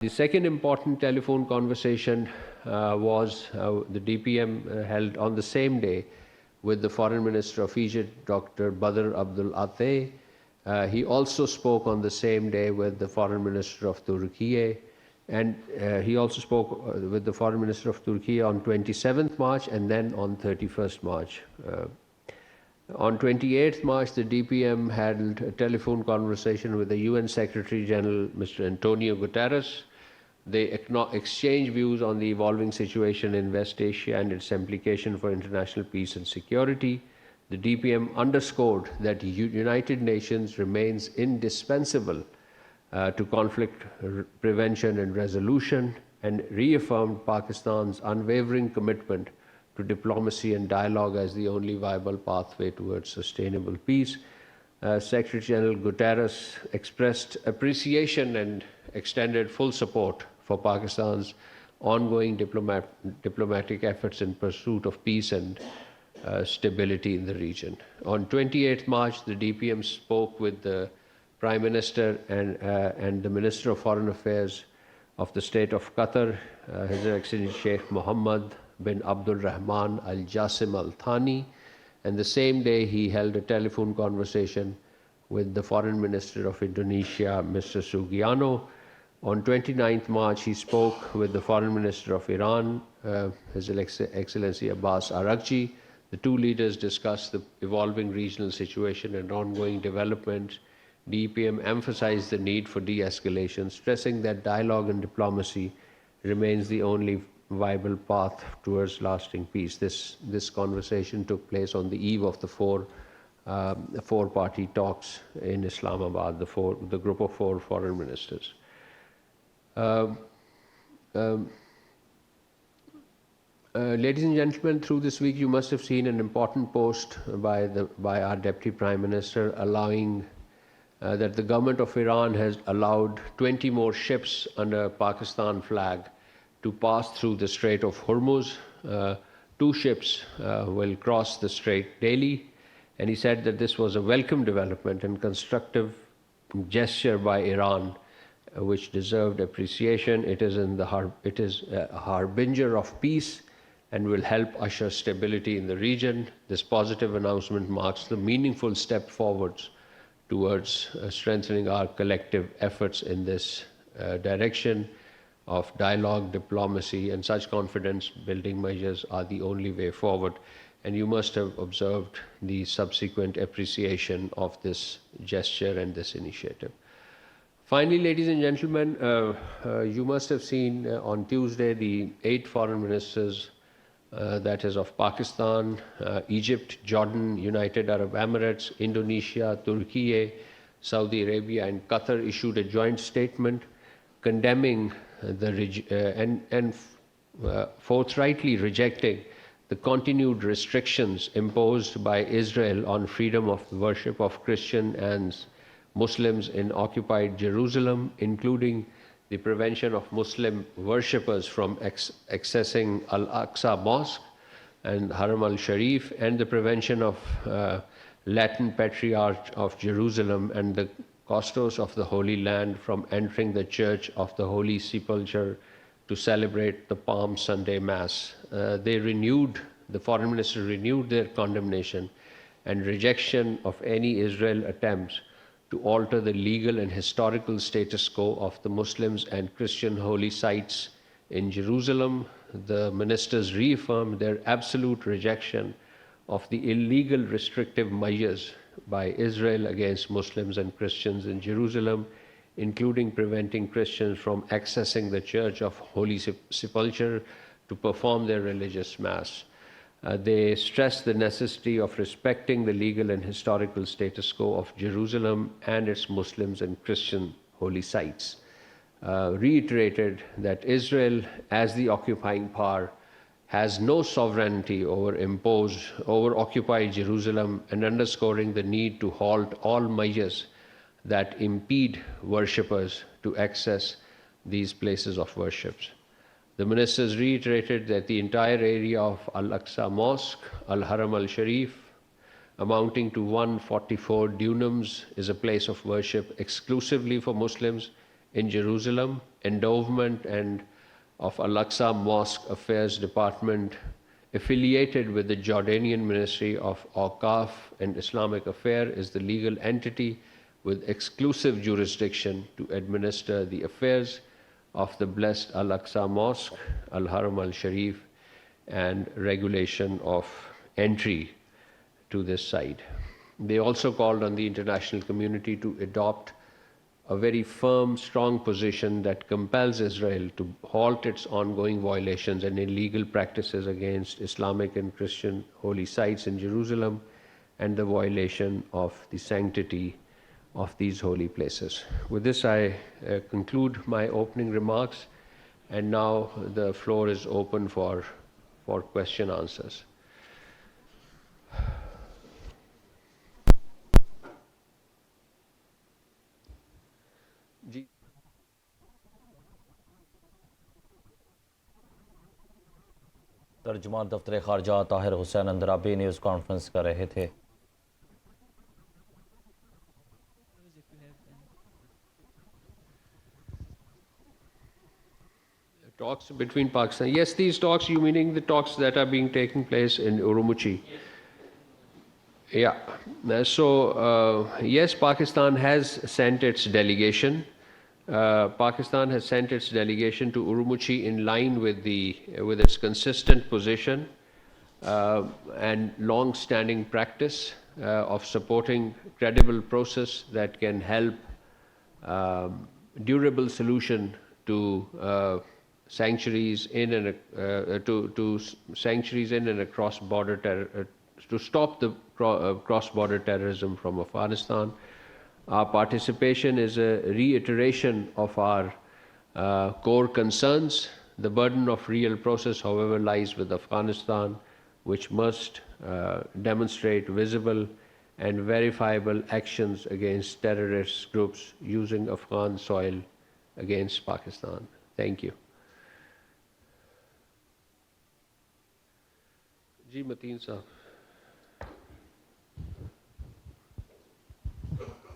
The second important telephone conversation was the DPM held on the same day with the Foreign Minister of Egypt, Dr. Badr Abdul Ateh. He also spoke on the same day with the Foreign Minister of Turkey, and he also spoke with the Foreign Minister of Turkey on 27th March and then on 31st March. On 28th March, the DPM held a telephone conversation with the UN Secretary General, Mr. Antonio Guterres. They exchanged views on the evolving situation in West Asia and its implication for international peace and security. The DPM underscored that United Nations remains indispensable to conflict prevention and resolution, and reaffirmed Pakistan's unwavering commitment to diplomacy and dialogue as the only viable pathway towards sustainable peace. Secretary General Guterres expressed appreciation and extended full support for Pakistan's ongoing diplomatic efforts in pursuit of peace and stability in the region. On 28th March, the DPM spoke with the Prime Minister and the Minister of Foreign Affairs of the State of Qatar, His Excellency Sheikh Mohammed bin Abdul Rahman Al Jassim Al Thani, and the same day he held a telephone conversation with the Foreign Minister of Indonesia, Mr. Sugiarno. On 29th March, he spoke with the Foreign Minister of Iran, His Excellency Abbas Araghchi. The two leaders discussed the evolving regional situation and ongoing developments. DPM emphasized the need for de-escalation, stressing that dialogue and diplomacy remains the only viable path towards lasting peace. This conversation took place on the eve of the four-party talks in Islamabad, the group of 4 foreign ministers. Ladies and gentlemen, through this week you must have seen an important post by our Deputy Prime Minister allowing that the government of Iran has allowed 20 more ships under Pakistan flag to pass through the Strait of Hormuz. 2 ships will cross the strait daily, and he said that this was a welcome development and constructive gesture by Iran, which deserved appreciation. It is a harbinger of peace and will help usher stability in the region. This positive announcement marks the meaningful step forwards towards strengthening our collective efforts in this direction of dialogue, diplomacy, and such confidence-building measures are the only way forward. And you must have observed the subsequent appreciation of this gesture and this initiative. Finally, ladies and gentlemen, you must have seen on Tuesday the 8 foreign ministers, that is of Pakistan, Egypt, Jordan, United Arab Emirates, Indonesia, Turkey, Saudi Arabia, and Qatar issued a joint statement condemning and forthrightly rejecting the continued restrictions imposed by Israel on freedom of worship of Christians and Muslims in occupied Jerusalem, including the prevention of Muslim worshippers from accessing Al-Aqsa Mosque and Haram al-Sharif, and the prevention of Latin Patriarch of Jerusalem and the custos of the Holy Land from entering the Church of the Holy Sepulchre to celebrate the Palm Sunday Mass. The foreign minister renewed their condemnation and rejection of any Israel attempts to alter the legal and historical status quo of the Muslims and Christian holy sites in Jerusalem. The ministers reaffirmed their absolute rejection of the illegal restrictive measures by Israel against Muslims and Christians in Jerusalem, including preventing Christians from accessing the Church of Holy Sepulchre to perform their religious mass. They stressed the necessity of respecting the legal and historical status quo of Jerusalem and its Muslims and Christian holy sites. Reiterated that Israel, as the occupying power, has no sovereignty over occupied Jerusalem, and underscoring the need to halt all measures that impede worshippers to access these places of worship. The ministers reiterated that the entire area of Al-Aqsa Mosque, Al-Haram al-Sharif, amounting to 144 dunams, is a place of worship exclusively for Muslims in Jerusalem, endowment and of Al-Aqsa Mosque Affairs Department affiliated with the Jordanian Ministry of Awqaf and Islamic Affairs is the legal entity with exclusive jurisdiction to administer the affairs of the blessed Al-Aqsa Mosque, Al-Haram al-Sharif, and regulation of entry to this site. They also called on the international community to adopt a very firm, strong position that compels Israel to halt its ongoing violations and illegal practices against Islamic and Christian holy sites in Jerusalem and the violation of the sanctity of these holy places. With this, I conclude my opening remarks, and now the floor is open for question answers. तर्जुमान दफ्तर खारजा Tahir Hussain Andrabi news conference कर रहे थे। Talks between Pakistan. Yes, these talks, you meaning the talks that are being taking place in Urumuchi? Yeah. Yes, Pakistan has sent its delegation. Pakistan has sent its delegation to Urumuchi in line with its consistent position and long-standing practice of supporting credible process that can help durable solution to sanctuaries in and sanctuaries in and across border to stop the cross-border terrorism from Afghanistan. Our participation is a reiteration of our core concerns. The burden of real process, however, lies with Afghanistan, which must demonstrate visible and verifiable actions against terrorist groups using Afghan soil against Pakistan. Thank you. Ji Mateen Sahab.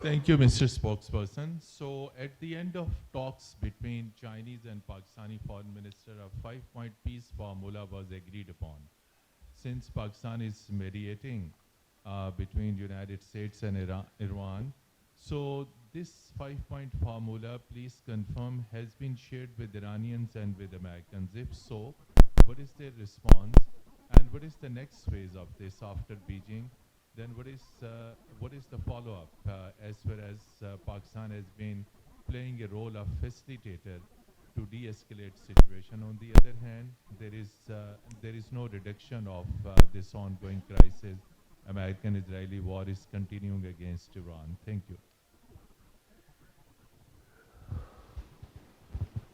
Thank you, Mr. Spokesperson. So at the end of talks between Chinese and Pakistani Foreign Minister, a 5-point peace formula was agreed upon. Since Pakistan is mediating between United States and Iran, so this 5-point formula, please confirm, has been shared with Iranians and with Americans. If so, what is their response? And what is the next phase of this after Beijing? Then what is the follow-up as far as Pakistan has been playing a role of facilitator to de-escalate situation? On the other hand, there is no reduction of this ongoing crisis. American-Israeli war is continuing against Iran. Thank you.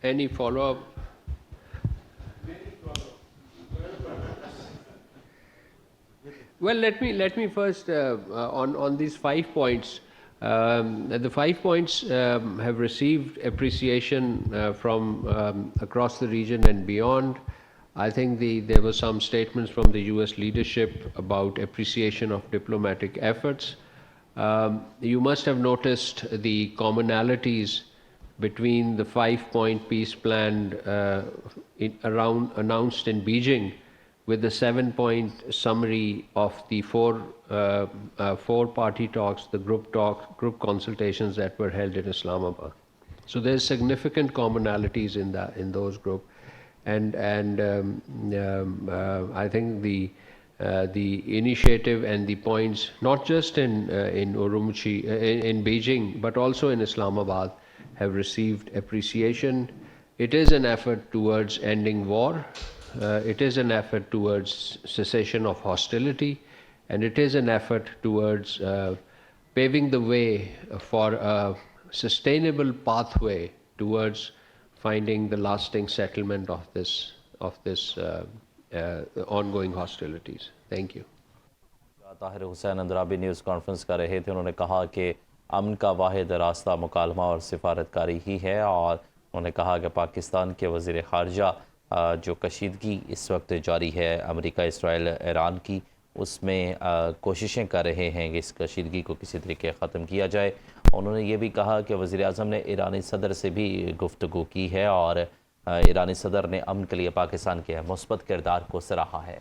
Any follow-up? Well, let me first on these 5 points. The 5 points have received appreciation from across the region and beyond. I think there were some statements from the U.S. leadership about appreciation of diplomatic efforts. You must have noticed the commonalities between the 5-point peace plan announced in Beijing with the 7-point summary of the four-party talks, the group consultations that were held in Islamabad. So there's significant commonalities in those groups, and I think the initiative and the points, not just in Urumuchi, in Beijing, but also in Islamabad, have received appreciation. It is an effort towards ending war. It is an effort towards cessation of hostility, and it is an effort towards paving the way for a sustainable pathway towards finding the lasting settlement of this ongoing hostilities. Thank you. Tahir Hussain Andrabi news conference कर रहे थे। उन्होंने कहा कि अमन का वाहिद रास्ता मुकालमा और सिफारतकारी ही है, और उन्होंने कहा कि पाकिस्तान के वज़ीर ख़ारजा जो कशीदगी इस वक्त जारी है अमेरिका, इसराइल, ईरान की, उसमें कोशिशें कर रहे हैं कि इस कशीदगी को किसी तरीके ख़त्म किया जाए। उन्होंने ये भी कहा कि वज़ीर-ए-आज़म ने ईरानी सदर से भी गुफ्तगू की है और ईरानी सदर ने अमन के लिए पाकिस्तान के मुस्बत किरदार को सराहा है।